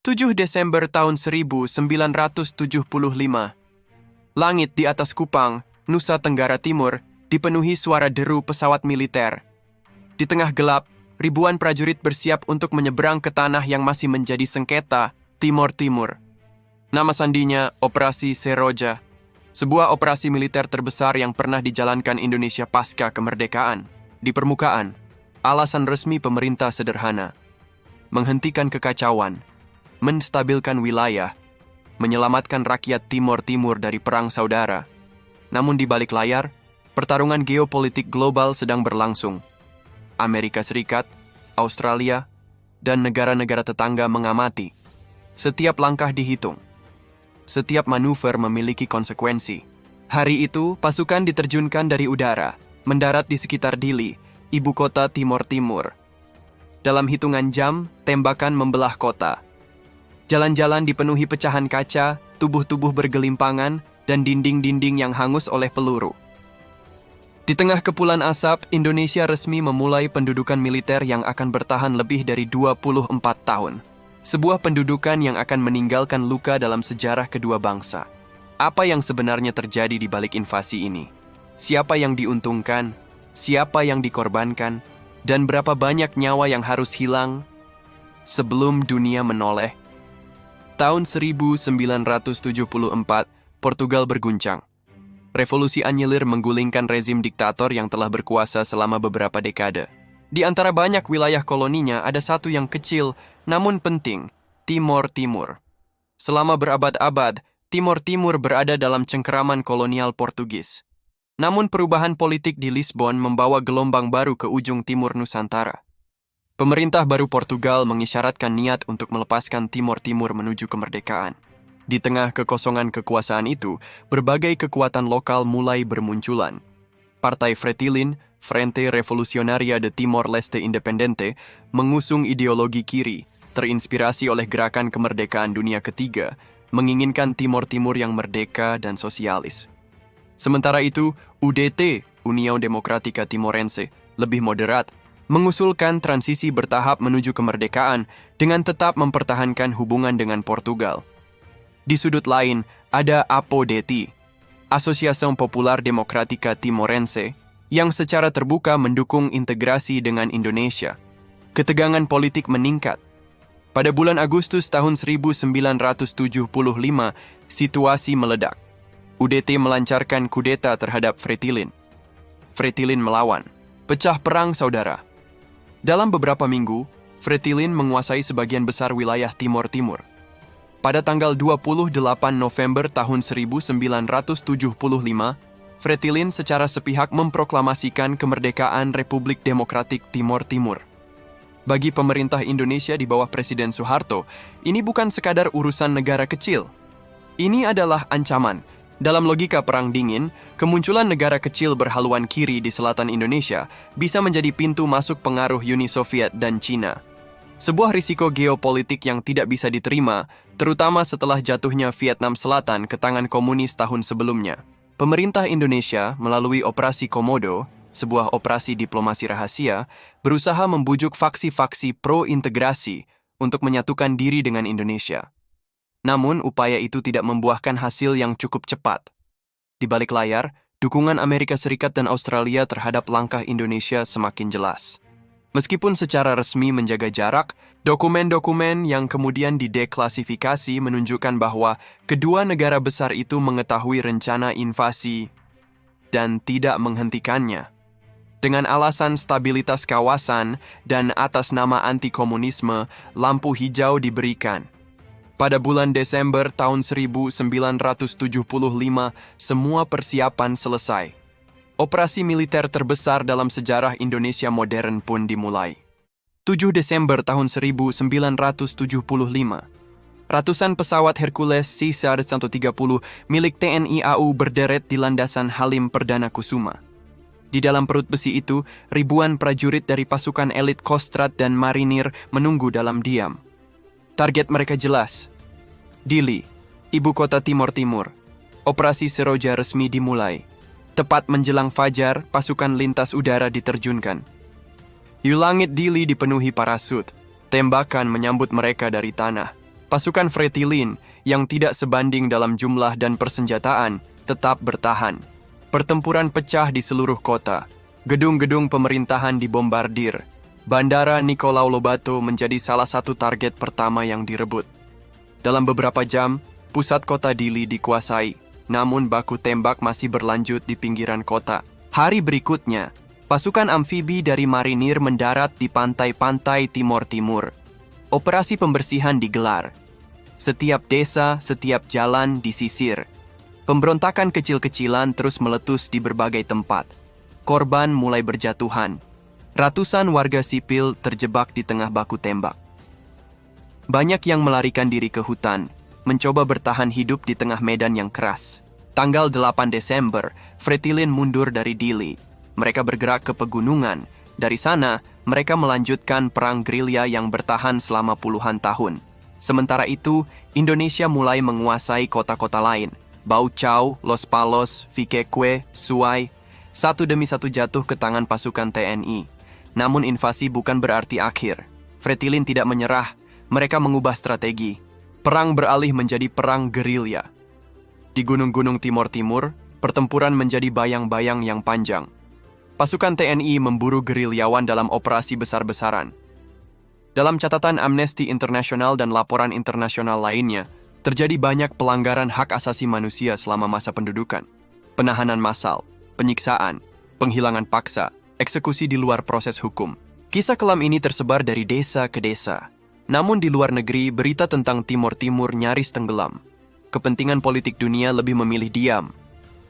7 Desember tahun 1975. Langit di atas Kupang, Nusa Tenggara Timur, dipenuhi suara deru pesawat militer. Di tengah gelap, ribuan prajurit bersiap untuk menyeberang ke tanah yang masih menjadi sengketa, Timor Timur. Nama sandinya Operasi Seroja, sebuah operasi militer terbesar yang pernah dijalankan Indonesia pasca kemerdekaan. Di permukaan, alasan resmi pemerintah sederhana: menghentikan kekacauan, menstabilkan wilayah, menyelamatkan rakyat Timor Timur dari perang saudara. Namun di balik layar, pertarungan geopolitik global sedang berlangsung. Amerika Serikat, Australia, dan negara-negara tetangga mengamati. Setiap langkah dihitung. Setiap manuver memiliki konsekuensi. Hari itu, pasukan diterjunkan dari udara, mendarat di sekitar Dili, ibu kota Timor Timur. Dalam hitungan jam, tembakan membelah kota. Jalan-jalan dipenuhi pecahan kaca, tubuh-tubuh bergelimpangan, dan dinding-dinding yang hangus oleh peluru. Di tengah kepulan asap, Indonesia resmi memulai pendudukan militer yang akan bertahan lebih dari 24 tahun. Sebuah pendudukan yang akan meninggalkan luka dalam sejarah kedua bangsa. Apa yang sebenarnya terjadi di balik invasi ini? Siapa yang diuntungkan? Siapa yang dikorbankan? Dan berapa banyak nyawa yang harus hilang sebelum dunia menoleh? Tahun 1974, Portugal berguncang. Revolusi Anyelir menggulingkan rezim diktator yang telah berkuasa selama beberapa dekade. Di antara banyak wilayah koloninya, ada satu yang kecil namun penting, Timor Timur. Selama berabad-abad, Timor Timur berada dalam cengkeraman kolonial Portugis. Namun perubahan politik di Lisbon membawa gelombang baru ke ujung timur Nusantara. Pemerintah baru Portugal mengisyaratkan niat untuk melepaskan Timor Timur menuju kemerdekaan. Di tengah kekosongan kekuasaan itu, berbagai kekuatan lokal mulai bermunculan. Partai Fretilin, Frente Revolucionaria de Timor-Leste Independente, mengusung ideologi kiri, terinspirasi oleh gerakan kemerdekaan dunia ketiga, menginginkan Timor Timur yang merdeka dan sosialis. Sementara itu, UDT, União Democrática Timorense, lebih moderat, mengusulkan transisi bertahap menuju kemerdekaan dengan tetap mempertahankan hubungan dengan Portugal. Di sudut lain, ada APODETI, Asociação Popular Democrática Timorense, yang secara terbuka mendukung integrasi dengan Indonesia. Ketegangan politik meningkat. Pada bulan Agustus tahun 1975, situasi meledak. UDT melancarkan kudeta terhadap Fretilin. Fretilin melawan. Pecah perang saudara. Dalam beberapa minggu, Fretilin menguasai sebagian besar wilayah Timor Timur. Pada tanggal 28 November tahun 1975, Fretilin secara sepihak memproklamasikan kemerdekaan Republik Demokratik Timor Timur. Bagi pemerintah Indonesia di bawah Presiden Soeharto, ini bukan sekadar urusan negara kecil. Ini adalah ancaman. Dalam logika Perang Dingin, kemunculan negara kecil berhaluan kiri di selatan Indonesia bisa menjadi pintu masuk pengaruh Uni Soviet dan Cina. Sebuah risiko geopolitik yang tidak bisa diterima, terutama setelah jatuhnya Vietnam Selatan ke tangan komunis tahun sebelumnya. Pemerintah Indonesia melalui Operasi Komodo, sebuah operasi diplomasi rahasia, berusaha membujuk faksi-faksi pro-integrasi untuk menyatukan diri dengan Indonesia. Namun, upaya itu tidak membuahkan hasil yang cukup cepat. Di balik layar, dukungan Amerika Serikat dan Australia terhadap langkah Indonesia semakin jelas. Meskipun secara resmi menjaga jarak, dokumen-dokumen yang kemudian dideklasifikasi menunjukkan bahwa kedua negara besar itu mengetahui rencana invasi dan tidak menghentikannya. Dengan alasan stabilitas kawasan dan atas nama anti-komunisme, lampu hijau diberikan. Pada bulan Desember tahun 1975, semua persiapan selesai. Operasi militer terbesar dalam sejarah Indonesia modern pun dimulai. 7 Desember tahun 1975, ratusan pesawat Hercules Caesar 130 milik TNI AU berderet di landasan Halim Perdana Kusuma. Di dalam perut besi itu, ribuan prajurit dari pasukan elit Kostrad dan Marinir menunggu dalam diam. Target mereka jelas. Dili, ibu kota Timor Timur. Operasi Seroja resmi dimulai. Tepat menjelang fajar, pasukan lintas udara diterjunkan. Langit Dili dipenuhi parasut. Tembakan menyambut mereka dari tanah. Pasukan Fretilin yang tidak sebanding dalam jumlah dan persenjataan tetap bertahan. Pertempuran pecah di seluruh kota. Gedung-gedung pemerintahan dibombardir. Bandara Nicolau Lobato menjadi salah satu target pertama yang direbut. Dalam beberapa jam, pusat kota Dili dikuasai, namun baku tembak masih berlanjut di pinggiran kota. Hari berikutnya, pasukan amfibi dari marinir mendarat di pantai-pantai timur-timur. Operasi pembersihan digelar. Setiap desa, setiap jalan disisir. Pemberontakan kecil-kecilan terus meletus di berbagai tempat. Korban mulai berjatuhan. Ratusan warga sipil terjebak di tengah baku tembak. Banyak yang melarikan diri ke hutan, mencoba bertahan hidup di tengah medan yang keras. Tanggal 8 Desember, Fretilin mundur dari Dili. Mereka bergerak ke pegunungan. Dari sana, mereka melanjutkan perang gerilya yang bertahan selama puluhan tahun. Sementara itu, Indonesia mulai menguasai kota-kota lain. Baucau, Los Palos, Viqueque, Suai, satu demi satu jatuh ke tangan pasukan TNI. Namun invasi bukan berarti akhir. Fretilin tidak menyerah, mereka mengubah strategi. Perang beralih menjadi perang gerilya. Di gunung-gunung timur-timur, pertempuran menjadi bayang-bayang yang panjang. Pasukan TNI memburu gerilyawan dalam operasi besar-besaran. Dalam catatan Amnesty International dan laporan internasional lainnya, terjadi banyak pelanggaran hak asasi manusia selama masa pendudukan. Penahanan massal, penyiksaan, penghilangan paksa, eksekusi di luar proses hukum. Kisah kelam ini tersebar dari desa ke desa. Namun di luar negeri, berita tentang Timor Timur nyaris tenggelam. Kepentingan politik dunia lebih memilih diam.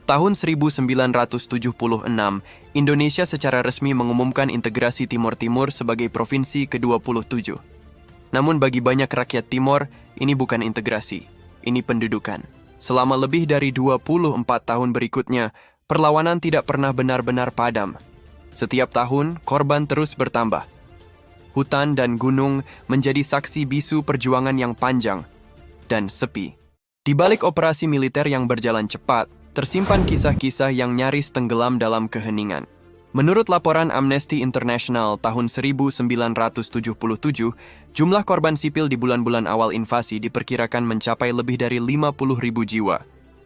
Tahun 1976, Indonesia secara resmi mengumumkan integrasi Timor Timur sebagai provinsi ke-27. Namun bagi banyak rakyat Timor, ini bukan integrasi, ini pendudukan. Selama lebih dari 24 tahun berikutnya, perlawanan tidak pernah benar-benar padam. Setiap tahun, korban terus bertambah. Hutan dan gunung menjadi saksi bisu perjuangan yang panjang dan sepi. Di balik operasi militer yang berjalan cepat, tersimpan kisah-kisah yang nyaris tenggelam dalam keheningan. Menurut laporan Amnesty International tahun 1977, jumlah korban sipil di bulan-bulan awal invasi diperkirakan mencapai lebih dari 50.000 jiwa.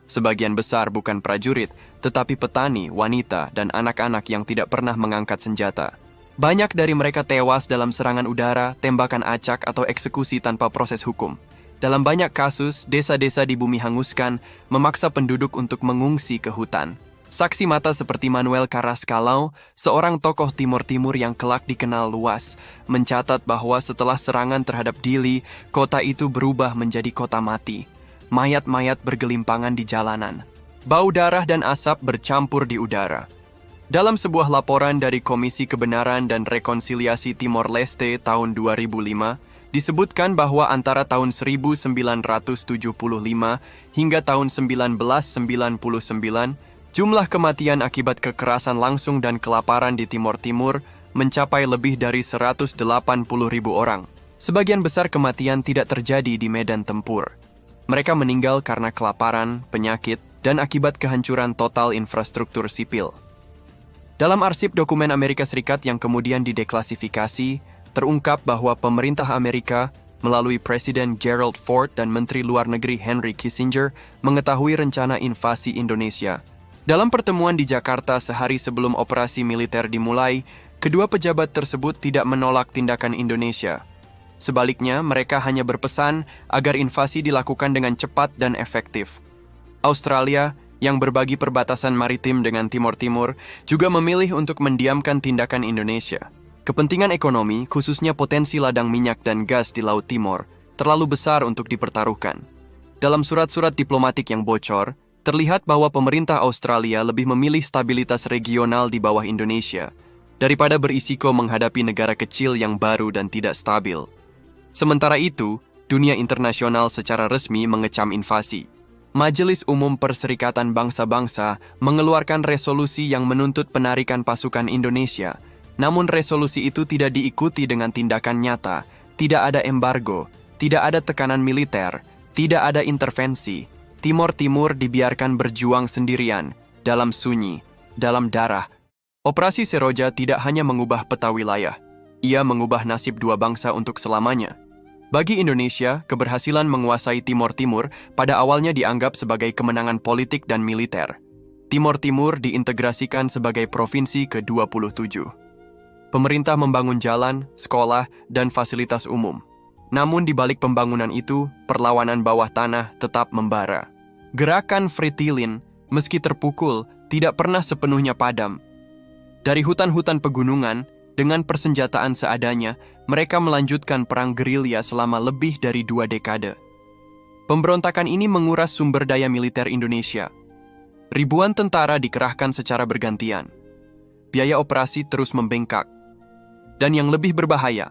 Sebagian besar bukan prajurit, tetapi petani, wanita, dan anak-anak yang tidak pernah mengangkat senjata. Banyak dari mereka tewas dalam serangan udara, tembakan acak, atau eksekusi tanpa proses hukum. Dalam banyak kasus, desa-desa di bumi hanguskan, memaksa penduduk untuk mengungsi ke hutan. Saksi mata seperti Manuel Carrascalão, seorang tokoh Timor Timur yang kelak dikenal luas, mencatat bahwa setelah serangan terhadap Dili, kota itu berubah menjadi kota mati. Mayat-mayat bergelimpangan di jalanan. Bau darah dan asap bercampur di udara. Dalam sebuah laporan dari Komisi Kebenaran dan Rekonsiliasi Timor Leste tahun 2005, disebutkan bahwa antara tahun 1975 hingga tahun 1999, jumlah kematian akibat kekerasan langsung dan kelaparan di Timor Timur mencapai lebih dari 180.000 orang. Sebagian besar kematian tidak terjadi di medan tempur. Mereka meninggal karena kelaparan, penyakit, dan akibat kehancuran total infrastruktur sipil. Dalam arsip dokumen Amerika Serikat yang kemudian dideklasifikasi, terungkap bahwa pemerintah Amerika melalui Presiden Gerald Ford dan Menteri Luar Negeri Henry Kissinger mengetahui rencana invasi Indonesia. Dalam pertemuan di Jakarta sehari sebelum operasi militer dimulai, kedua pejabat tersebut tidak menolak tindakan Indonesia. Sebaliknya, mereka hanya berpesan agar invasi dilakukan dengan cepat dan efektif. Australia, yang berbagi perbatasan maritim dengan Timor Timur, juga memilih untuk mendiamkan tindakan Indonesia. Kepentingan ekonomi, khususnya potensi ladang minyak dan gas di Laut Timor, terlalu besar untuk dipertaruhkan. Dalam surat-surat diplomatik yang bocor, terlihat bahwa pemerintah Australia lebih memilih stabilitas regional di bawah Indonesia, daripada berisiko menghadapi negara kecil yang baru dan tidak stabil. Sementara itu, dunia internasional secara resmi mengecam invasi. Majelis Umum Perserikatan Bangsa-Bangsa mengeluarkan resolusi yang menuntut penarikan pasukan Indonesia. Namun resolusi itu tidak diikuti dengan tindakan nyata, tidak ada embargo, tidak ada tekanan militer, tidak ada intervensi. Timor Timur dibiarkan berjuang sendirian, dalam sunyi, dalam darah. Operasi Seroja tidak hanya mengubah peta wilayah, ia mengubah nasib dua bangsa untuk selamanya. Bagi Indonesia, keberhasilan menguasai Timor Timur pada awalnya dianggap sebagai kemenangan politik dan militer. Timor Timur diintegrasikan sebagai provinsi ke-27. Pemerintah membangun jalan, sekolah, dan fasilitas umum. Namun di balik pembangunan itu, perlawanan bawah tanah tetap membara. Gerakan Fretilin, meski terpukul, tidak pernah sepenuhnya padam. Dari hutan-hutan pegunungan, dengan persenjataan seadanya, mereka melanjutkan perang gerilya selama lebih dari 2 dekade. Pemberontakan ini menguras sumber daya militer Indonesia. Ribuan tentara dikerahkan secara bergantian. Biaya operasi terus membengkak. Dan yang lebih berbahaya,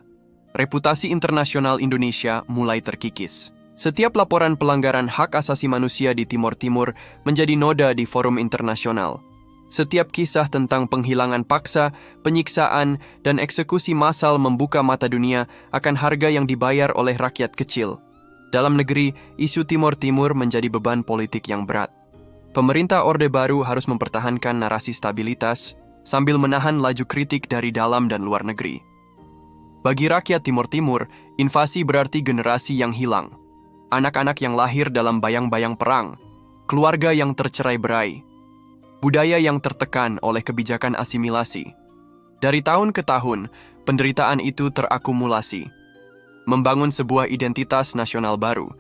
reputasi internasional Indonesia mulai terkikis. Setiap laporan pelanggaran hak asasi manusia di Timor Timur menjadi noda di forum internasional. Setiap kisah tentang penghilangan paksa, penyiksaan, dan eksekusi massal membuka mata dunia akan harga yang dibayar oleh rakyat kecil. Dalam negeri, isu Timor Timur menjadi beban politik yang berat. Pemerintah Orde Baru harus mempertahankan narasi stabilitas sambil menahan laju kritik dari dalam dan luar negeri. Bagi rakyat Timor Timur, invasi berarti generasi yang hilang. Anak-anak yang lahir dalam bayang-bayang perang, keluarga yang tercerai-berai, budaya yang tertekan oleh kebijakan asimilasi. Dari tahun ke tahun, penderitaan itu terakumulasi. Membangun sebuah identitas nasional baru,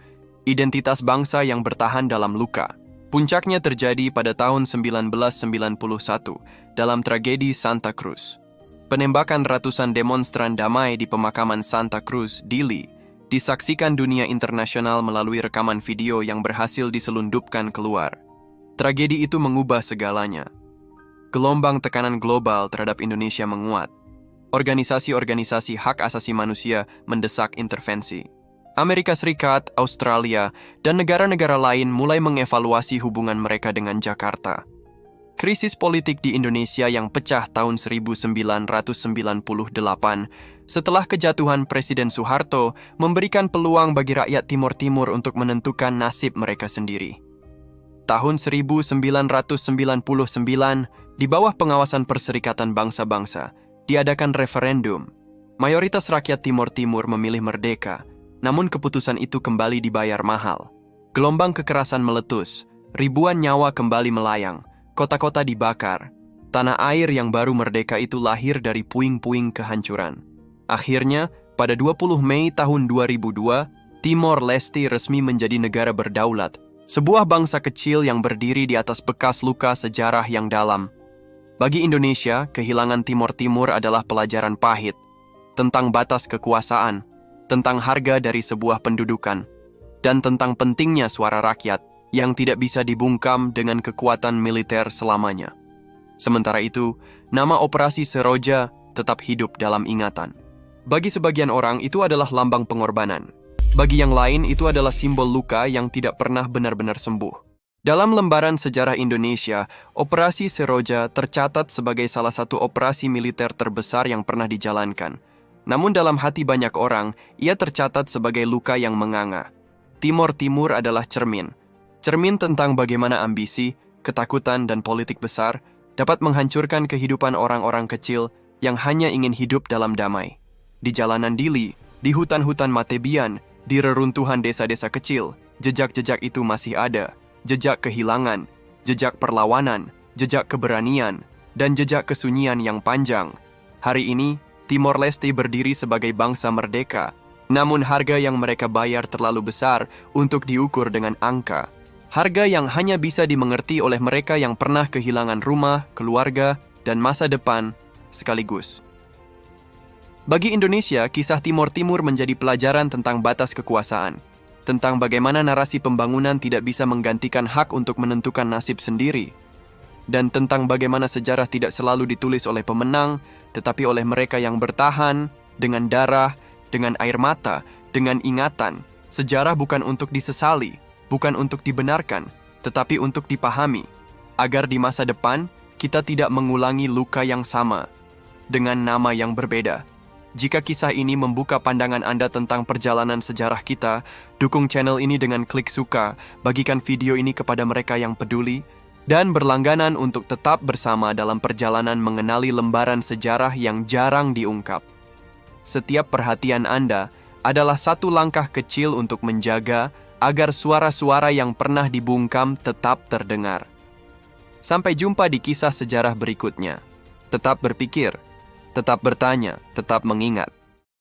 identitas bangsa yang bertahan dalam luka. Puncaknya terjadi pada tahun 1991 dalam tragedi Santa Cruz. Penembakan ratusan demonstran damai di pemakaman Santa Cruz, Dili, disaksikan dunia internasional melalui rekaman video yang berhasil diselundupkan keluar. Tragedi itu mengubah segalanya. Gelombang tekanan global terhadap Indonesia menguat. Organisasi-organisasi hak asasi manusia mendesak intervensi. Amerika Serikat, Australia, dan negara-negara lain mulai mengevaluasi hubungan mereka dengan Jakarta. Krisis politik di Indonesia yang pecah tahun 1998 setelah kejatuhan Presiden Soeharto memberikan peluang bagi rakyat Timor Timur untuk menentukan nasib mereka sendiri. Tahun 1999, di bawah pengawasan Perserikatan Bangsa-Bangsa, diadakan referendum. Mayoritas rakyat Timor Timur memilih merdeka, namun keputusan itu kembali dibayar mahal. Gelombang kekerasan meletus, ribuan nyawa kembali melayang, kota-kota dibakar. Tanah air yang baru merdeka itu lahir dari puing-puing kehancuran. Akhirnya, pada 20 Mei tahun 2002, Timor Leste resmi menjadi negara berdaulat. Sebuah bangsa kecil yang berdiri di atas bekas luka sejarah yang dalam. Bagi Indonesia, kehilangan Timor Timur adalah pelajaran pahit tentang batas kekuasaan, tentang harga dari sebuah pendudukan, dan tentang pentingnya suara rakyat yang tidak bisa dibungkam dengan kekuatan militer selamanya. Sementara itu, nama Operasi Seroja tetap hidup dalam ingatan. Bagi sebagian orang, itu adalah lambang pengorbanan. Bagi yang lain, itu adalah simbol luka yang tidak pernah benar-benar sembuh. Dalam lembaran sejarah Indonesia, Operasi Seroja tercatat sebagai salah satu operasi militer terbesar yang pernah dijalankan. Namun dalam hati banyak orang, ia tercatat sebagai luka yang menganga. Timor Timur adalah cermin. Cermin tentang bagaimana ambisi, ketakutan, dan politik besar dapat menghancurkan kehidupan orang-orang kecil yang hanya ingin hidup dalam damai. Di jalanan Dili, di hutan-hutan Matebian, di reruntuhan desa-desa kecil, jejak-jejak itu masih ada. Jejak kehilangan, jejak perlawanan, jejak keberanian, dan jejak kesunyian yang panjang. Hari ini, Timor Leste berdiri sebagai bangsa merdeka, namun harga yang mereka bayar terlalu besar untuk diukur dengan angka. Harga yang hanya bisa dimengerti oleh mereka yang pernah kehilangan rumah, keluarga, dan masa depan sekaligus. Bagi Indonesia, kisah Timor Timur menjadi pelajaran tentang batas kekuasaan, tentang bagaimana narasi pembangunan tidak bisa menggantikan hak untuk menentukan nasib sendiri, dan tentang bagaimana sejarah tidak selalu ditulis oleh pemenang, tetapi oleh mereka yang bertahan, dengan darah, dengan air mata, dengan ingatan. Sejarah bukan untuk disesali, bukan untuk dibenarkan, tetapi untuk dipahami, agar di masa depan kita tidak mengulangi luka yang sama, dengan nama yang berbeda. Jika kisah ini membuka pandangan Anda tentang perjalanan sejarah kita, dukung channel ini dengan klik suka, bagikan video ini kepada mereka yang peduli, dan berlangganan untuk tetap bersama dalam perjalanan mengenali lembaran sejarah yang jarang diungkap. Setiap perhatian Anda adalah satu langkah kecil untuk menjaga agar suara-suara yang pernah dibungkam tetap terdengar. Sampai jumpa di kisah sejarah berikutnya. Tetap berpikir, tetap bertanya, tetap mengingat.